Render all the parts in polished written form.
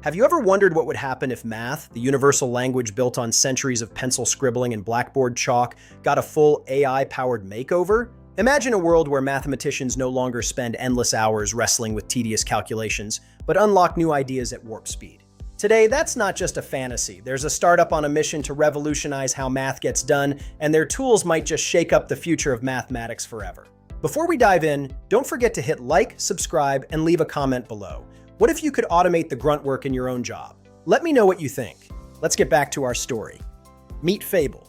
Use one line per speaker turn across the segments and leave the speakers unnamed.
Have you ever wondered what would happen if math, the universal language built on centuries of pencil scribbling and blackboard chalk, got a full AI-powered makeover? Imagine a world where mathematicians no longer spend endless hours wrestling with tedious calculations, but unlock new ideas at warp speed. Today, that's not just a fantasy. There's a startup on a mission to revolutionize how math gets done, and their tools might just shake up the future of mathematics forever. Before we dive in, don't forget to hit like, subscribe, and leave a comment below. What if you could automate the grunt work in your own job? Let me know what you think. Let's get back to our story. Meet Fable.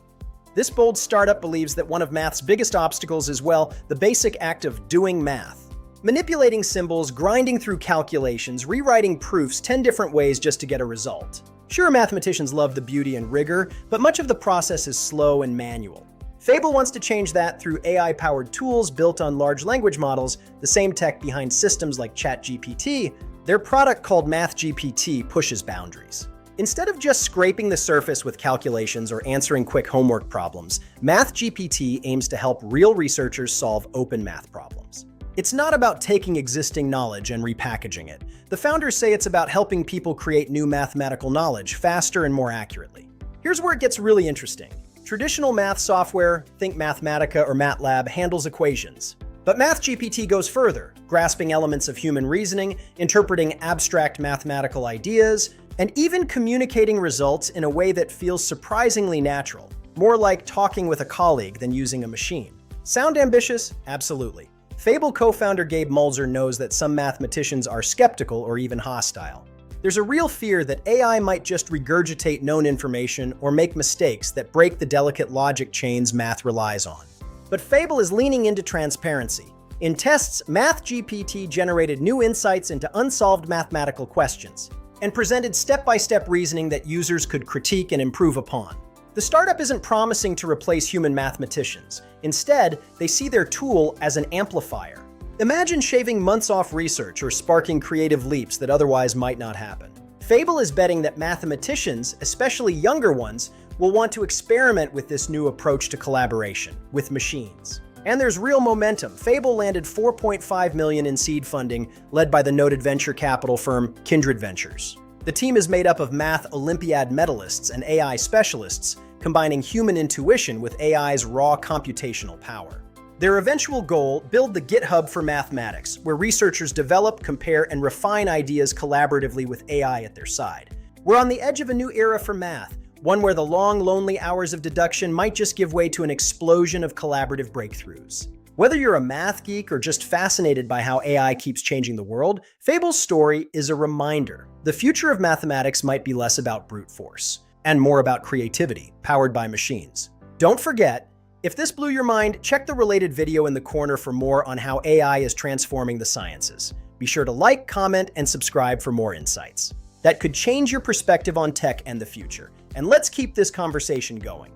This bold startup believes that one of math's biggest obstacles is, well, the basic act of doing math. Manipulating symbols, grinding through calculations, rewriting proofs 10 different ways just to get a result. Sure, mathematicians love the beauty and rigor, but much of the process is slow and manual. Fable wants to change that through AI-powered tools built on large language models, the same tech behind systems like ChatGPT. Their product called MathGPT pushes boundaries. Instead of just scraping the surface with calculations or answering quick homework problems, MathGPT aims to help real researchers solve open math problems. It's not about taking existing knowledge and repackaging it. The founders say it's about helping people create new mathematical knowledge faster and more accurately. Here's where it gets really interesting. Traditional math software, think Mathematica or MATLAB, handles equations. But MathGPT goes further, grasping elements of human reasoning, interpreting abstract mathematical ideas, and even communicating results in a way that feels surprisingly natural, more like talking with a colleague than using a machine. Sound ambitious? Absolutely. Fable co-founder Gabe Mulzer knows that some mathematicians are skeptical or even hostile. There's a real fear that AI might just regurgitate known information or make mistakes that break the delicate logic chains math relies on. But Fable is leaning into transparency. In tests, MathGPT generated new insights into unsolved mathematical questions and presented step-by-step reasoning that users could critique and improve upon. The startup isn't promising to replace human mathematicians. Instead, they see their tool as an amplifier. Imagine shaving months off research or sparking creative leaps that otherwise might not happen. Fable is betting that mathematicians, especially younger ones, will want to experiment with this new approach to collaboration with machines. And there's real momentum. Fable landed $4.5 million in seed funding, led by the noted venture capital firm Kindred Ventures. The team is made up of math Olympiad medalists and AI specialists, combining human intuition with AI's raw computational power. Their eventual goal: build the GitHub for mathematics, where researchers develop, compare, and refine ideas collaboratively with AI at their side. We're on the edge of a new era for math, one where the long, lonely hours of deduction might just give way to an explosion of collaborative breakthroughs. Whether you're a math geek or just fascinated by how AI keeps changing the world, Fable's story is a reminder. The future of mathematics might be less about brute force and more about creativity, powered by machines. Don't forget, if this blew your mind, check the related video in the corner for more on how AI is transforming the sciences. Be sure to like, comment, and subscribe for more insights that could change your perspective on tech and the future. And let's keep this conversation going.